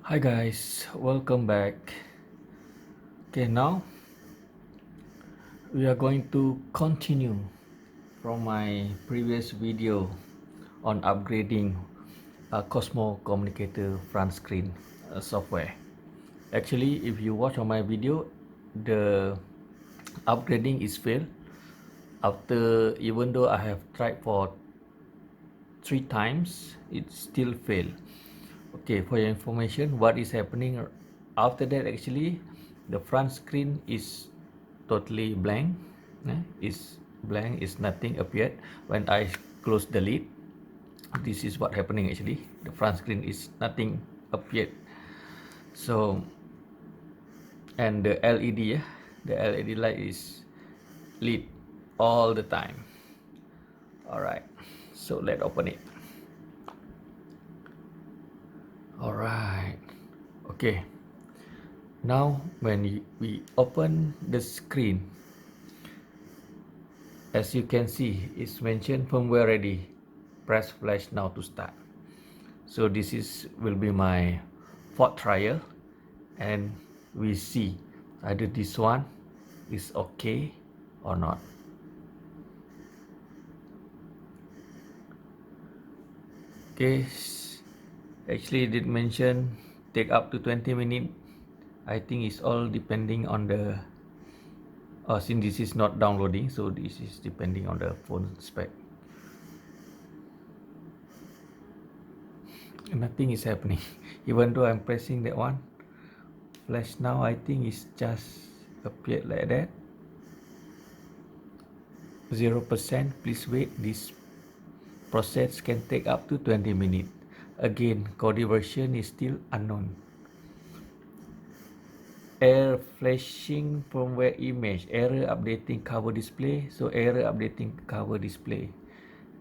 Hi guys, welcome back. Okay, now we are going to continue from my previous video on upgrading a Cosmo Communicator front screen software. Actually, if you watch on my video, the upgrading is failed after, even though I have tried for 3 times, it still failed. Okay, for your information, what is happening after that, actually the front screen is totally blank. Is blank, is nothing appeared when I close the lid. This is what happening, actually the front screen is nothing appeared. So, and the LED, the LED light is lit all the time. All right, so let's open it. All right, okay. Now when we open the screen, as you can see, it's mentioned firmware ready, press flash now to start. So this will be my fourth trial, and we see either this one is okay or not. Okay, actually it did mention take up to 20 minutes. I think it's all depending on the since this is not downloading, so this is depending on the phone spec. Nothing is happening even though I'm pressing that one. Flash now, I think it's just appeared like that. 0%. Please wait, this process can take up to 20 minutes. Again, code version is still unknown. Error flashing firmware image, error updating cover display. So error updating cover display,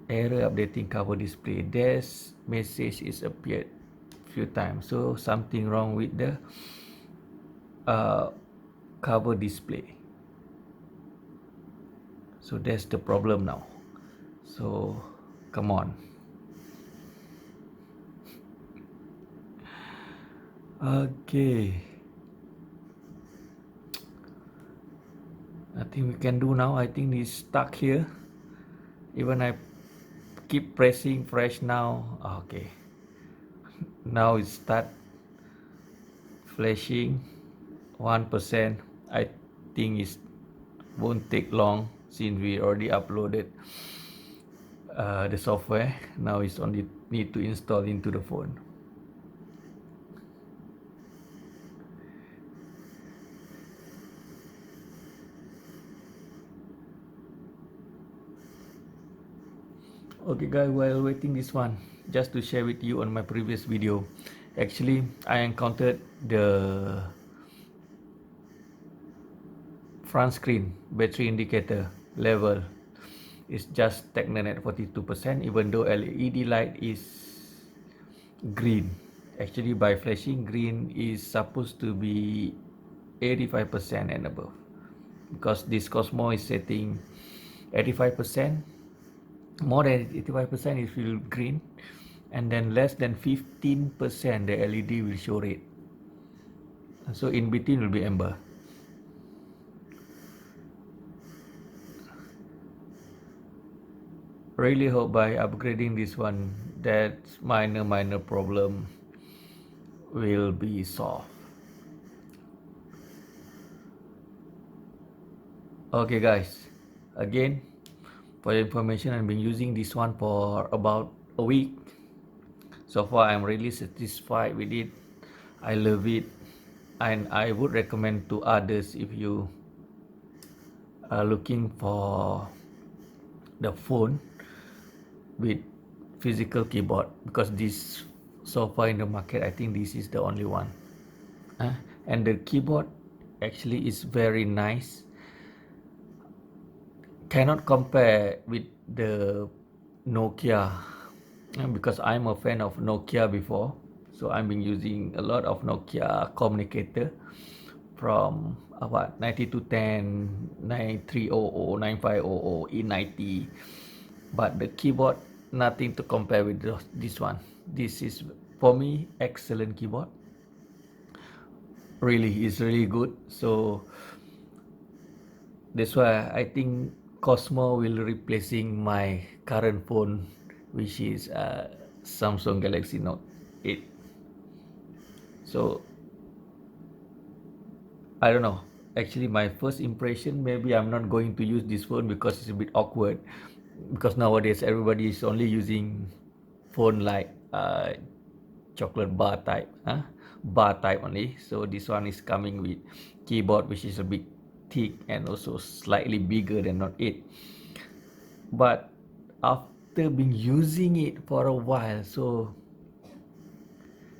error updating cover display. This message is appeared few times, so something wrong with the cover display. So that's the problem now. So come on. Okay, nothing we can do now. I think it's stuck here. Even I keep pressing fresh now. Okay, now it start flashing 1%. I think it won't take long since we already uploaded the software. Now it's only need to install into the phone. Okay guys, while waiting this one, just to share with you on my previous video, actually I encountered the front screen battery indicator level is just stagnant at 42%, even though LED light is green. Actually by flashing, green is supposed to be 85% and above, because this Cosmo is setting 85%. More than 85% it will green, and then less than 15% the LED will show red. So in between will be amber. Really hope by upgrading this one, that minor problem will be solved. Okay guys, again for your information, I've been using this one for about a week. So far I'm really satisfied with it. I love it, and I would recommend to others if you are looking for the phone with physical keyboard, because this so far in the market, I think this is the only one. And the keyboard actually is very nice. Cannot compare with the Nokia, because I'm a fan of Nokia before, so I've been using a lot of Nokia communicator from what 9210, 9300, 9500, E90, but the keyboard nothing to compare with this one. This is for me excellent keyboard. really is really good. So that's why I think Cosmo will replacing my current phone, which is Samsung Galaxy Note 8. So I don't know. Actually, my first impression, maybe I'm not going to use this phone because it's a bit awkward. Because nowadays everybody is only using phone like chocolate bar type, bar type only. So this one is coming with keyboard which is a bit thick and also slightly bigger than Note 8. But after been using it for a while, so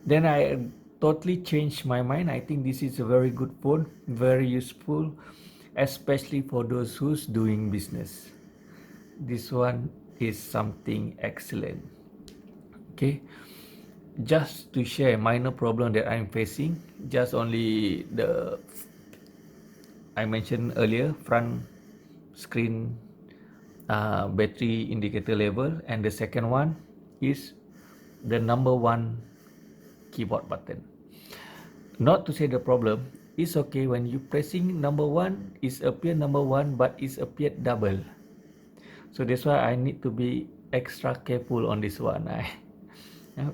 then I totally changed my mind. I think this is a very good phone, very useful, especially for those who's doing business. This one is something excellent. Okay, just to share minor problem that I'm facing, just only the I mentioned earlier front screen battery indicator level, and the second one is the number one keyboard button. Not to say the problem, it's okay when you pressing number one, it's appear number one, but it's appeared double. So that's why I need to be extra careful on this one.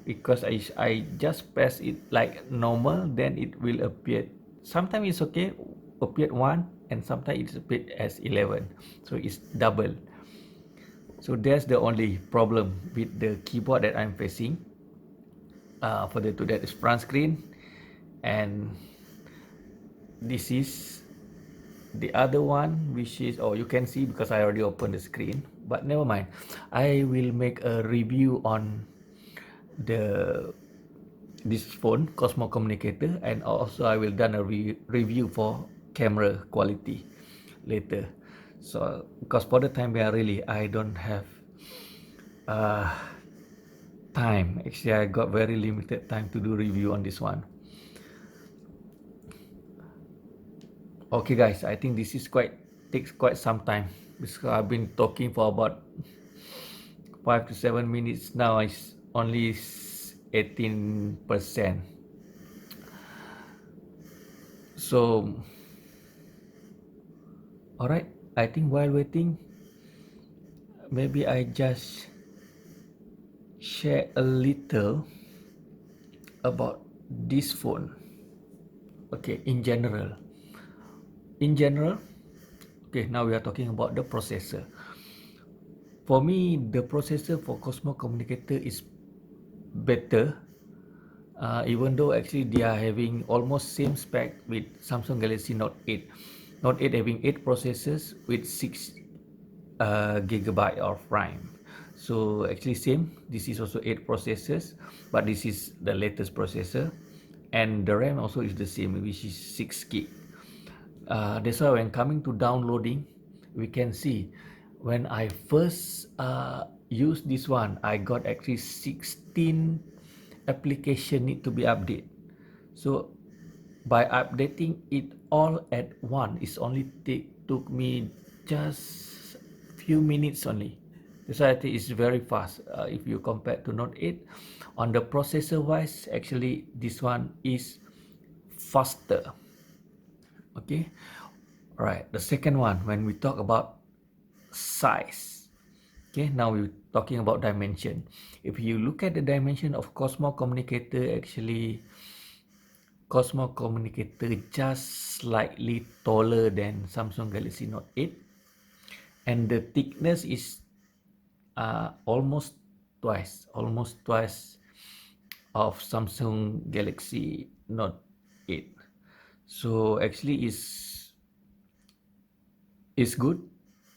Because I just press it like normal, then it will appear. Sometimes it's okay, appeared one, and sometimes it's appeared as 11. So it's double. So that's the only problem with the keyboard that I'm facing. Further to that is front screen, and this is the other one, which is, oh, you can see because I already opened the screen, but never mind. I will make a review on the this phone Cosmo Communicator, and also I will done a review for camera quality later. So because for the time being really I don't have uh, time. Actually, I got very limited time to do review on this one. Okay guys, I think this is quite takes quite some time because I've been talking for about 5 to 7 minutes now. It's only 18%. So alright, I think while waiting, maybe I just share a little about this phone. Okay, in general, okay, now we are talking about the processor. For me, the processor for Cosmo Communicator is better, even though actually they are having almost same spec with Samsung Galaxy Note 8. Note 8 having 8 processors with 6 gigabyte of RAM. So actually same, this is also 8 processors, but this is the latest processor, and the RAM also is the same, which is 6 gig. That's why when coming to downloading, we can see when I first used this one, I got actually 16 application need to be updated. So by updating it all at once, it's only took me just few minutes only. That's why I think it's very fast. If you compare to Note 8, on the processor wise, actually this one is faster. Okay, all right. The second one, when we talk about size, okay, now we're talking about dimension. If you look at the dimension of Cosmo Communicator, actually Cosmo Communicator just slightly taller than Samsung Galaxy Note 8, and the thickness is almost twice of Samsung Galaxy Note 8. So actually is good,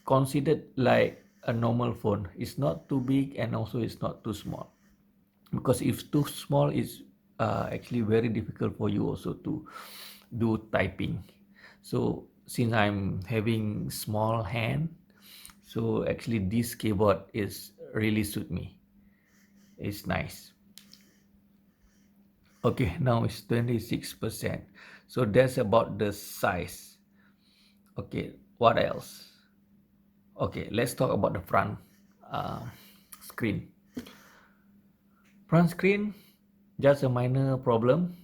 considered like a normal phone. It's not too big and also it's not too small, because if too small it's actually very difficult for you also to do typing. So since I'm having small hand, so actually this keyboard is really suit me. It's nice. Okay, now it's 26%. So that's about the size. Okay, what else? Okay, let's talk about the front uh, screen. Front screen, just a minor problem.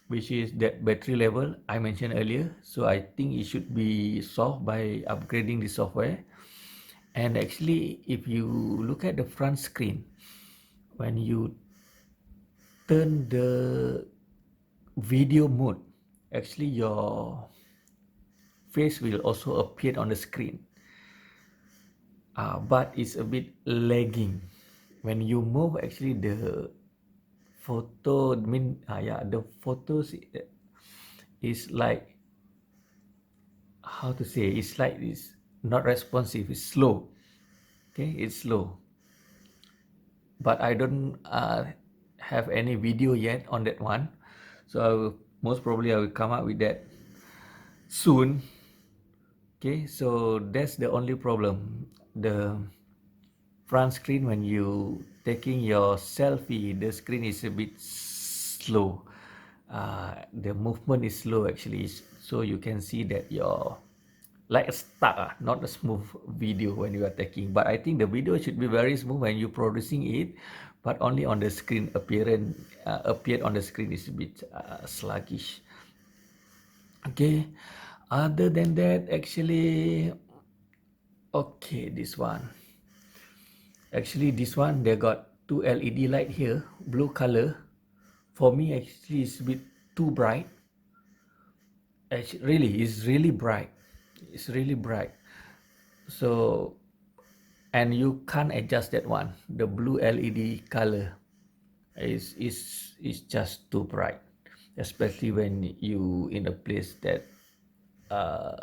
which is that battery level I mentioned earlier. So I think it should be solved by upgrading the software. And actually, if you look at the front screen, when you turn the video mode, actually your face will also appear on the screen. But it's a bit lagging. When you move, actually the photo, the photos is like, how to say, it's like it's not responsive, it's slow. Okay, it's slow. But I don't have any video yet on that one. So most probably I will come up with that soon. Okay, so that's the only problem. The front screen, when you taking your selfie, the screen is a bit slow. The movement is slow actually, so you can see that your like a stuck, not a smooth video when you are taking. But I think the video should be very smooth when you producing it, but only on the screen appearance appeared on the screen is a bit sluggish. Okay, other than that, actually, okay, this one they got two LED light here, blue color. For me, actually, it's a bit too bright. Actually, really, it's really bright. It's really bright. So, and you can't adjust that one. The blue LED color is just too bright, especially when you in a place that uh,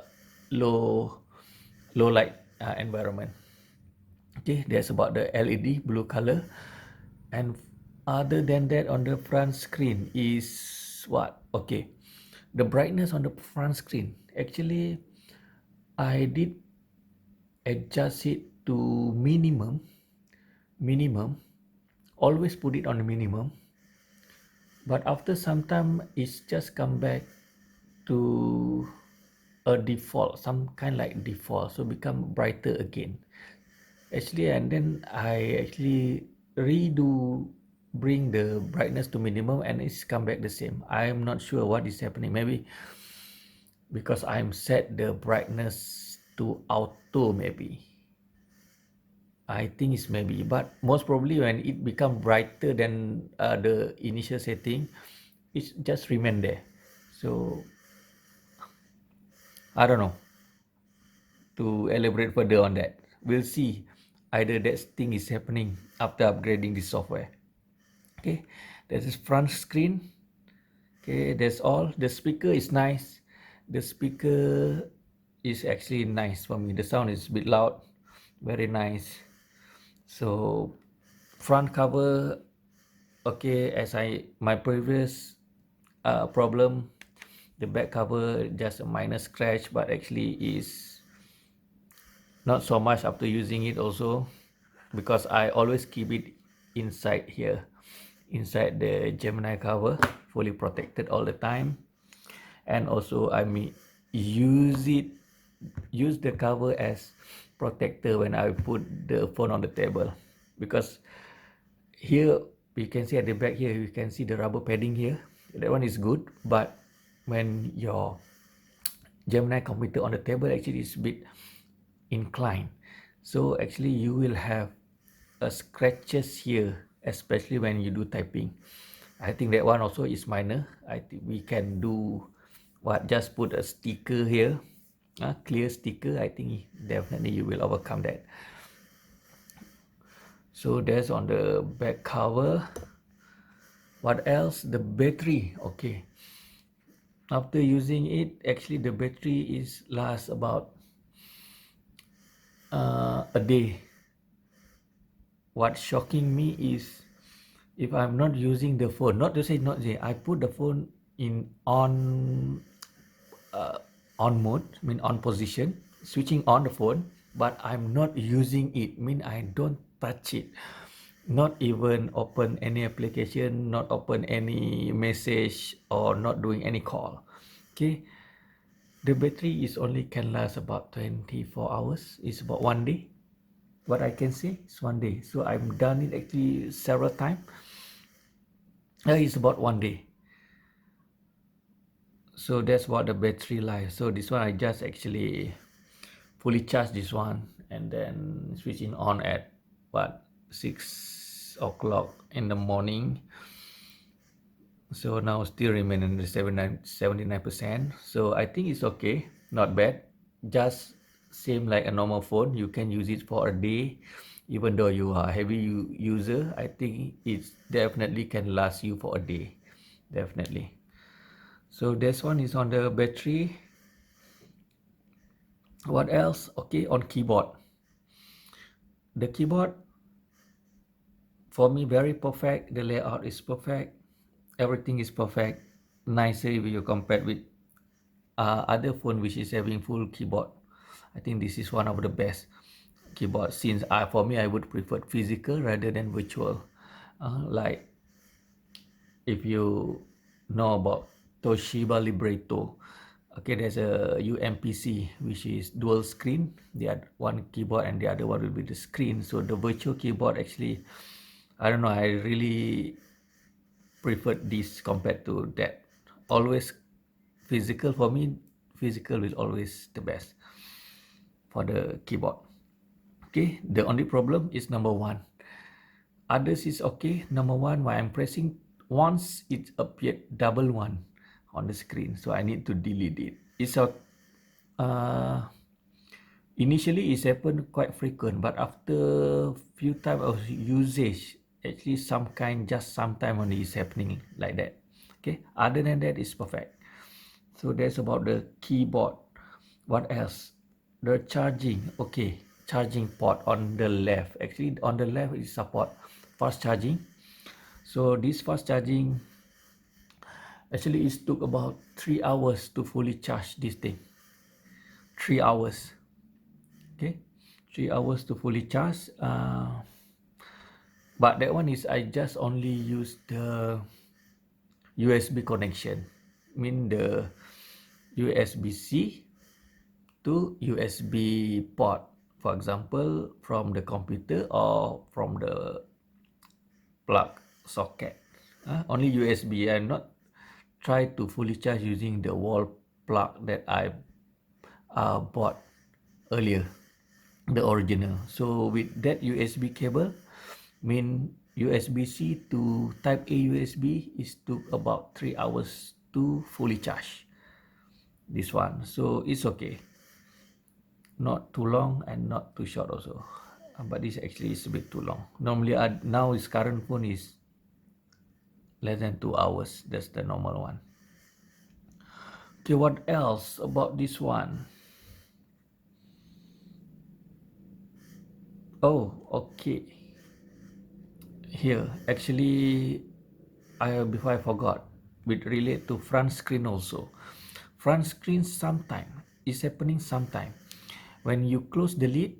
low low light environment. Okay, that's about the LED blue color. And other than that, on the front screen is what? Okay, the brightness on the front screen. Actually, I did adjust it to minimum. Minimum. Always put it on the minimum. But after some time, it's just come back to a default, some kind like default, so become brighter again. Actually, and then I actually redo bring the brightness to minimum and it's come back the same. I'm not sure what is happening. Maybe because I'm set the brightness to auto, maybe. I think it's maybe, but most probably when it become brighter than the initial setting, it's just remain there. So I don't know to elaborate further on that. We'll see either that thing is happening after upgrading the software. Okay, that is front screen. Okay, that's all. The speaker is nice. The speaker is actually nice for me. The sound is a bit loud, very nice. So front cover, okay, as my previous problem, the back cover just a minor scratch, but actually is not so much after using it also, because I always keep it inside here, inside the Gemini cover, fully protected all the time. And also I may use the cover as protector when I put the phone on the table, because here you can see at the back here, you can see the rubber padding here, that one is good. But when your Gemini computer on the table, actually is a bit inclined, so actually you will have a scratches here, especially when you do typing. I think that one also is minor. I think we can do what, just put a sticker here, a clear sticker. I think definitely you will overcome that. So that's on the back cover. What else? The battery. Okay, after using it, actually the battery is lasts about a day. What shocking me is, if I'm not using the phone, not to say not say, I put the phone in uh, on mode, mean on position, switching on the phone, but I'm not using it, mean I don't touch it, not even open any application, not open any message, or not doing any call. Okay, the battery is only can last about 24 hours. It's about one day. What I can say is one day. So I've done it actually several times. It's about one day. So that's what the battery life. So this one I just actually fully charge this one and then switching on at what 6 o'clock in the morning. So now still remain in the 79%. So I think it's okay, not bad. Just same like a normal phone. You can use it for a day, even though you are heavy user. I think it's definitely can last you for a day, definitely. So this one is on the battery. What else? Okay, on keyboard. The keyboard for me very perfect. The layout is perfect. Everything is perfect. Nicer if you compare with other phone which is having full keyboard. I think this is one of the best keyboard since for me I would prefer physical rather than virtual. Like if you know about Toshiba Libretto, okay, there's a UMPC which is dual screen. The other one keyboard and the other one will be the screen. So the virtual keyboard actually, I don't know, I really prefer this compared to that. Always physical for me. Physical is always the best for the keyboard. Okay, the only problem is number one. Others is okay. Number one, when I'm pressing once, it appeared double one on the screen, so I need to delete it. It's a uh, initially it's happened quite frequent, but after few time of usage, actually some kind just sometime only is happening like that. Okay, other than that, it's perfect. So that's about the keyboard. What else? The charging. Okay, charging port on the left. Actually, on the left is support fast charging. So this fast charging actually it took about 3 hours to fully charge this thing. 3 hours. Okay, 3 hours to fully charge. But that one is I just only use the USB connection. Mean the USB-C to USB port, for example, from the computer or from the plug socket. Only USB. I'm not try to fully charge using the wall plug that I bought earlier, the original. So with that USB cable, mean USB-C to Type A USB is took about 3 hours to fully charge this one. So it's okay. Not too long and not too short also. But this actually is a bit too long. Normally, now his current phone is less than 2 hours. That's the normal one. Okay, what else about this one? Oh, okay. Here, actually, before I forgot, with relate to front screen also. Front screen sometime is happening sometime. When you close the lid,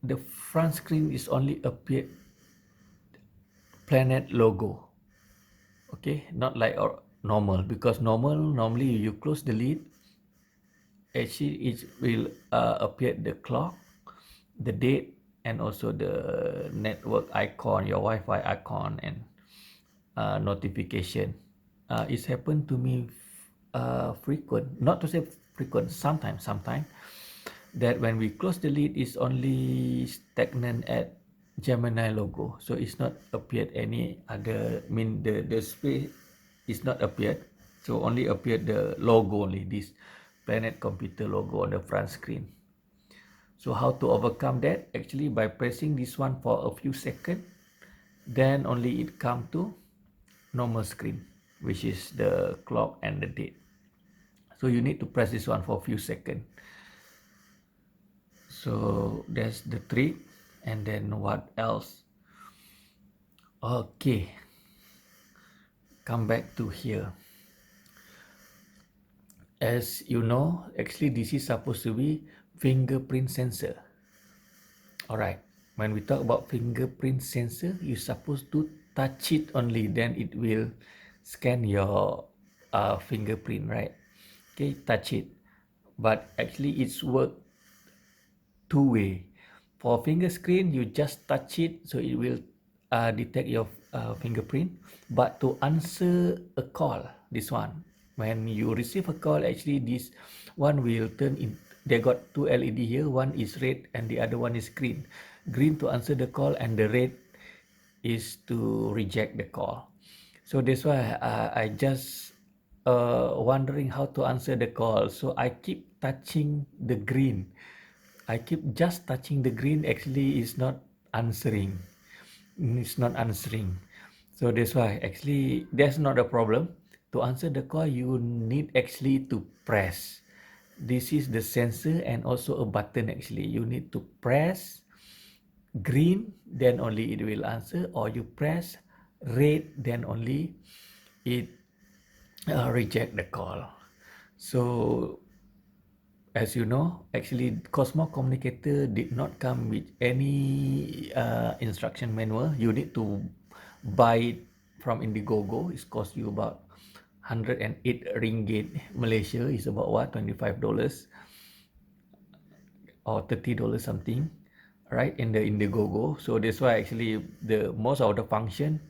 the front screen is only appear planet logo. Okay, not like normal, because normally you close the lid, actually it will appear the clock, the date, and also the network icon, your Wi-Fi icon, and notification. It's happened to me frequent, not to say frequent, sometimes that when we close the lid is only stagnant at Gemini logo, so it's not appeared any other, mean the space is not appeared, so only appeared the logo only, this Planet Computer logo on the front screen. So how to overcome that? Actually by pressing this one for a few seconds, then only it come to normal screen, which is the clock and the date. So you need to press this one for a few seconds. So that's the trick. And then what else? Okay, come back to here. As you know, actually this is supposed to be fingerprint sensor. Alright, when we talk about fingerprint sensor, you're supposed to touch it only, then it will scan your fingerprint, right? Okay, touch it. But actually it's work two-way. For finger screen, you just touch it, so it will detect your fingerprint. But to answer a call, this one, When you receive a call, actually this one will turn in. They got two LED here. One is red and the other one is green. Green to answer the call and the red is to reject the call. So that's why I just wondering how to answer the call. So I keep touching the green. I keep just touching the green. Actually, is not answering. It's not answering. So that's why actually that's not a problem. To answer the call, you need actually to press. This is the sensor and also a button actually. You need to press green, then only it will answer, or you press red, then only it reject the call. So as you know, actually Cosmo Communicator did not come with any instruction manual. You need to buy it from Indiegogo. It's cost you about 108 ringgit. Malaysia is about what, $25 or $30 something, right, in the Indiegogo. So that's why actually the most of the function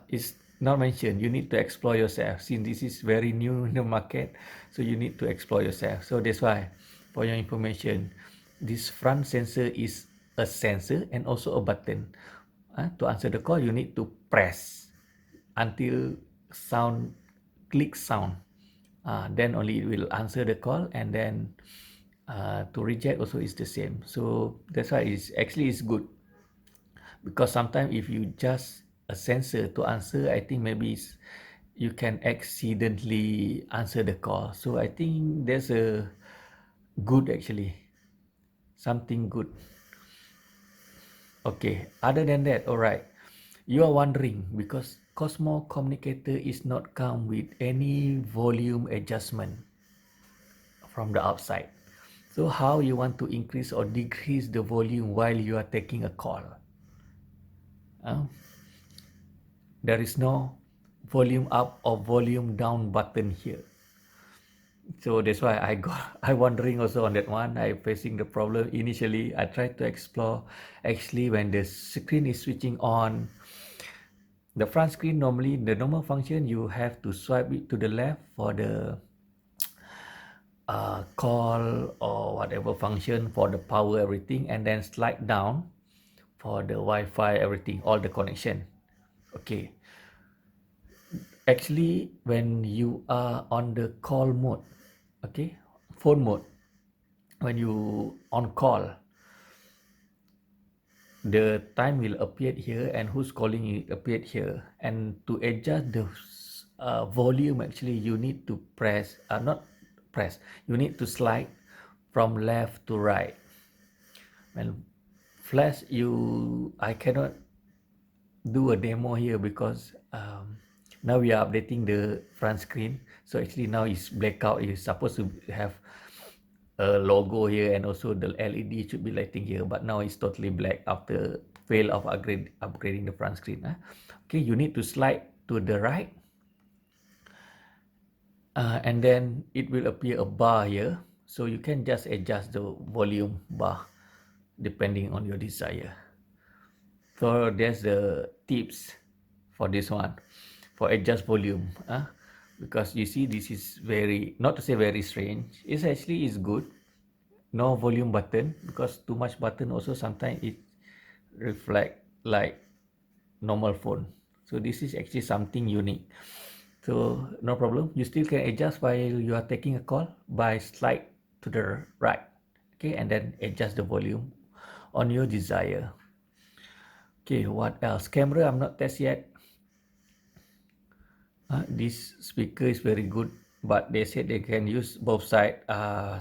is not mentioned. You need to explore yourself since this is very new in the market, so you need to explore yourself. So that's why, for your information, this front sensor is a sensor and also a button. To answer the call, you need to press until sound, click sound, then only it will answer the call, and then to reject also is the same. So that's why it's actually is good, because sometimes if you just a sensor to answer, I think maybe you can accidentally answer the call. So I think there's a good actually, something good. Okay, other than that, all right, you are wondering because Cosmo Communicator is not come with any volume adjustment from the outside. So how you want to increase or decrease the volume while you are taking a call? Uh, there is no volume up or volume down button here. So that's why I got I wondering also on that one. I facing the problem initially. I tried to explore actually when the screen is switching on. The front screen normally the normal function you have to swipe it to the left for the call or whatever function for the power everything, and then slide down for the Wi-Fi everything, all the connection. Okay, actually when you are on the call mode, okay, phone mode, when you on call, the time will appear here and who's calling it appeared here, and to adjust the volume actually you need to press, not press, you need to slide from left to right. When flash, you I cannot do a demo here because now we are updating the front screen. So actually now it's blackout. It's supposed to have a logo here and also the LED should be lighting here, but now it's totally black after fail of upgrading the front screen. Okay, you need to slide to the right, and then it will appear a bar here. So you can just adjust the volume bar depending on your desire. So there's the tips for this one, for adjust volume. Because you see this is very, not to say very strange. It's actually is good. No volume button because too much button also sometimes it reflect like normal phone. So this is actually something unique. So no problem. You still can adjust while you are taking a call by slide to the right. Okay, and then adjust the volume on your desire. Okay, what else? Camera, I'm not test yet. This speaker is very good, but they said they can use both side.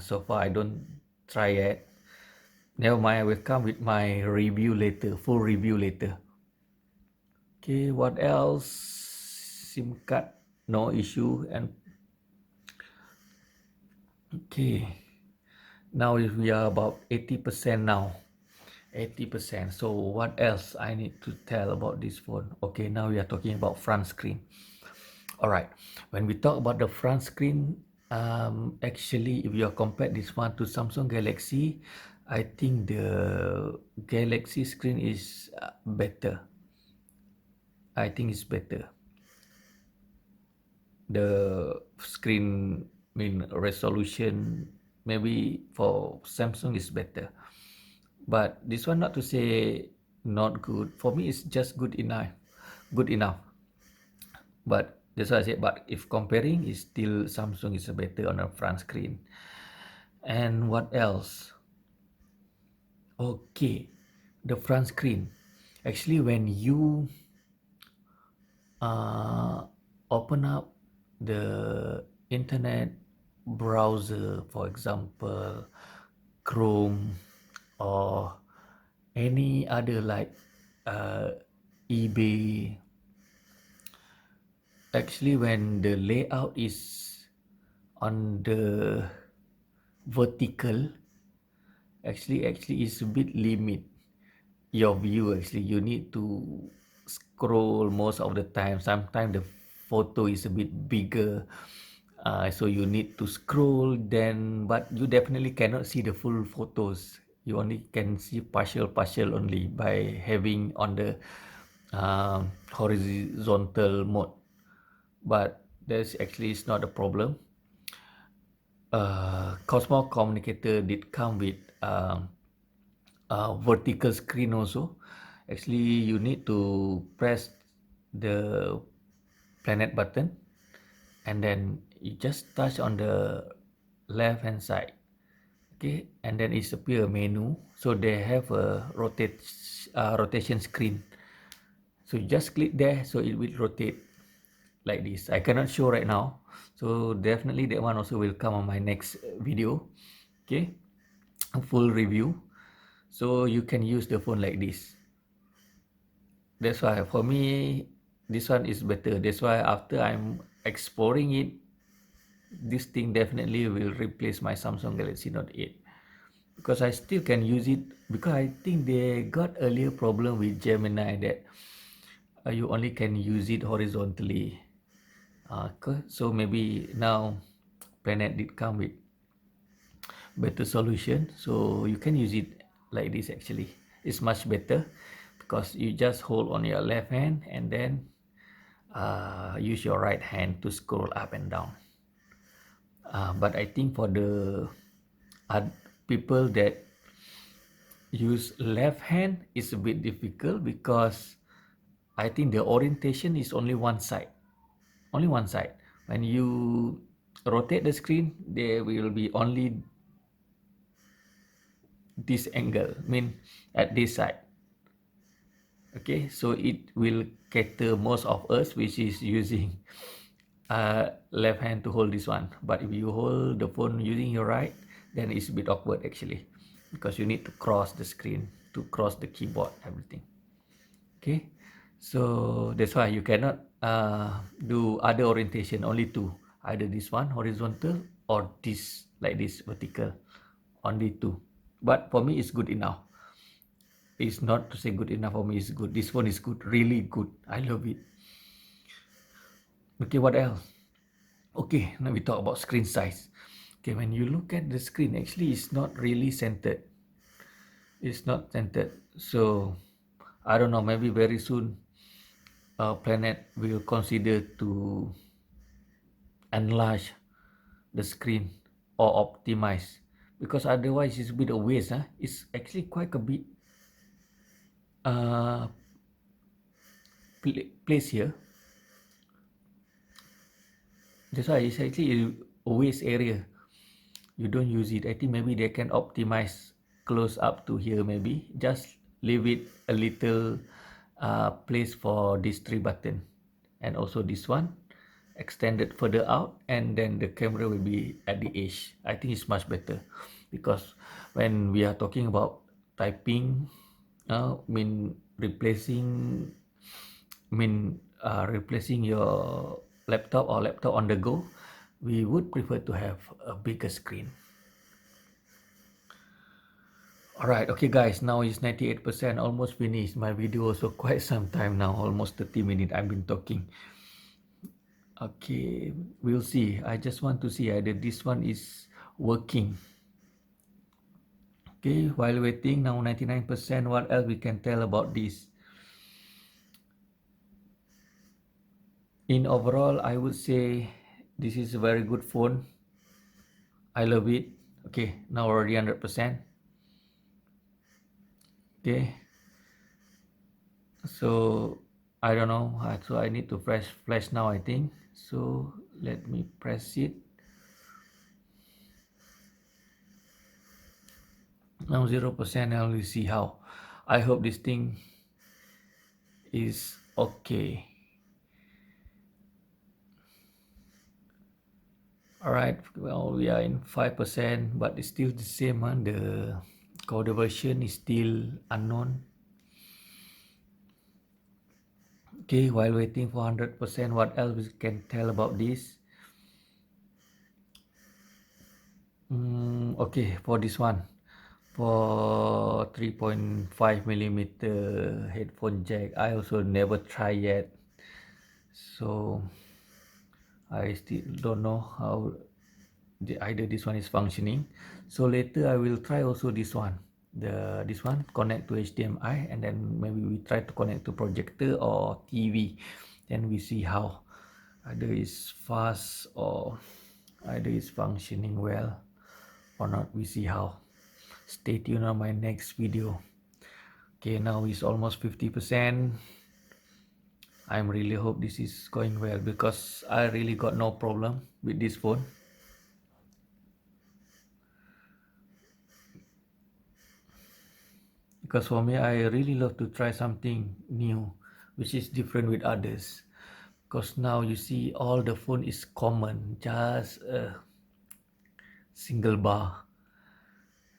So far I don't try yet. Never mind, I will come with my review later, full review later. Okay, what else? SIM card, no issue. And okay, now we are about 80% now. 80%. So what else I need to tell about this phone? Okay, now we are talking about front screen. All right, when we talk about the front screen, actually if you are compare this one to Samsung Galaxy, I think the Galaxy screen is better. I think it's better. the screen resolution maybe for Samsung is better, but this one not to say not good. For me it's just good enough, good enough. But that's why I said, but if comparing, is still Samsung is better on the front screen. And what else? Okay, the front screen. Actually, when you uh, open up the internet browser, for example, Chrome or any other like eBay, actually when the layout is on the vertical, actually is a bit limit your view. Actually you need to scroll most of the time. Sometimes the photo is a bit bigger, so you need to scroll then, but you definitely cannot see the full photos. You only can see partial only by having on the horizontal mode. But that's actually is not a problem. Cosmo Communicator did come with vertical screen also. Actually, you need to press the planet button and then you just touch on the left hand side. Okay, and then it's appear a menu. So they have a rotation screen. So you just click there, so it will rotate like this. I cannot show right now, so definitely that one also will come on my next video. Okay, a full review, so you can use the phone like this. That's why for me this one is better. That's why after I'm exploring it, this thing definitely will replace my Samsung Galaxy Note 8, because I still can use it, because I think they got earlier problem with Gemini that you only can use it horizontally. So maybe now Planet did come with better solution, so you can use it like this. Actually it's much better because you just hold on your left hand and then use your right hand to scroll up and down. But I think for the people that use left hand is a bit difficult, because I think the orientation is only one side. Only one side. When you rotate the screen, there will be only this angle, mean at this side. Okay, so it will cater most of us which is using left hand to hold this one. But if you hold the phone using your right, then it's a bit awkward actually, because you need to cross the screen, to cross the keyboard, everything. Okay, so that's why you cannot do other orientation, only two, either this one horizontal or this like this vertical, only two. But for me it's good enough. It's not to say good enough, for me it's good. This one is good, really good, I love it. Okay, what else? Okay, now we talk about screen size. Okay, when you look at the screen, actually it's not really centered. It's not centered. So I don't know, maybe very soon Planet will consider to enlarge the screen or optimize, because otherwise it's a bit of waste. It's actually quite a bit uh, place here. That's why it's actually a waste area. You don't use it. I think maybe they can optimize close up to here, maybe just leave it a little place for this three button, and also this one extended further out, and then the camera will be at the edge. I think it's much better, because when we are talking about typing, mean replacing replacing your laptop on the go, we would prefer to have a bigger screen. Alright, okay guys, now it's 98%, almost finished. My video also quite some time now, almost 30 minutes I've been talking. Okay, we'll see. I just want to see either this one is working. Okay, while waiting, now 99%, what else we can tell about this? In overall, I would say This is a very good phone. I love it. Okay, now already 100%. Okay, so I don't know, so I need to flash now, I think. So let me press it. Now 0%. I will see how. I hope this thing is okay. All right, well, we are in 5%, but it's still the same. The code version is still unknown. Okay, while waiting for 100%, what else we can tell about this? Okay, for this one, for 3.5 millimeter headphone jack, I also never try yet, so I still don't know how either this one is functioning. So later I will try also this one, this one connect to HDMI, and then maybe we try to connect to projector or TV, then we see how either is fast or either is functioning well or not. We see how. Stay tuned on my next video. Okay, now it's almost 50%. I'm really hope this is going well, because I really got no problem with this phone. Because for me, I really love to try something new, which is different with others. Because now you see all the phone is common, just a single bar.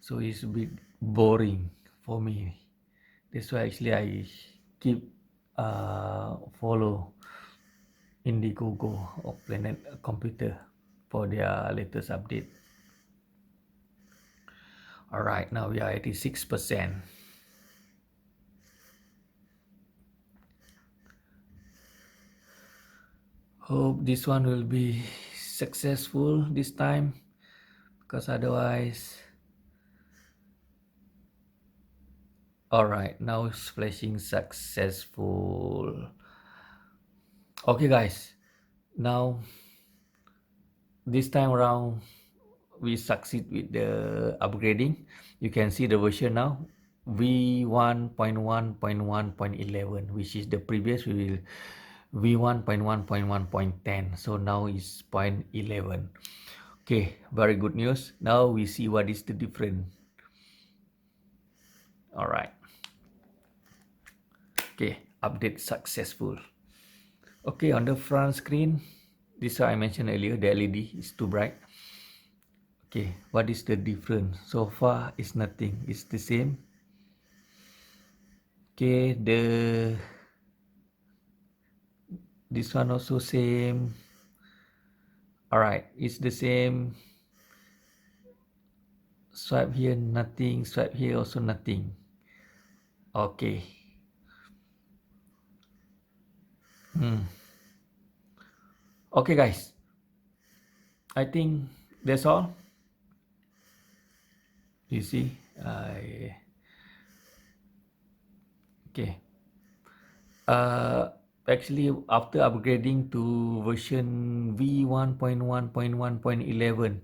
So it's a bit boring for me. That's why actually I keep follow Indiegogo or Planet Computer for their latest update. All right, now we are 86%. Hope this one will be successful this time, because otherwise. All right, now it's flashing successful. Okay guys, now this time around we succeed with the upgrading. You can see the version now, v1.1.1.11, which is the previous we will v1.1.1.10. So now is 0.11. Okay, very good news. Now we see what is the difference. All right. Okay, update successful. Okay, on the front screen, this I mentioned earlier, the LED is too bright. Okay, what is the difference? So far it's nothing, it's the same. Okay, this one also same. All right, it's the same. Swipe here, nothing. Swipe here, also nothing. Okay. Okay guys, I think that's all. You see, okay. Actually, after upgrading to version v1.1.1.11,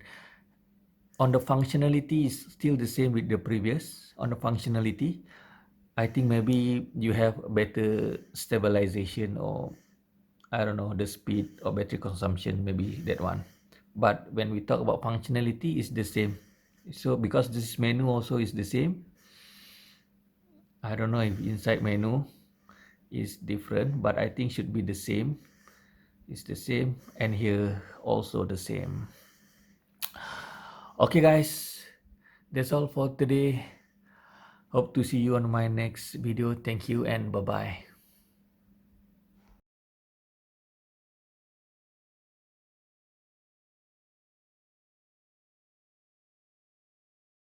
on the functionality is still the same with the previous. On the functionality, I think maybe you have better stabilization, or I don't know, the speed or battery consumption, maybe that one. But when we talk about functionality, it's the same. So because this menu also is the same, I don't know if inside menu is different, but I think should be the same. It's the same, and here also the same. Okay guys, that's all for today. Hope to see you on my next video. Thank you and bye bye.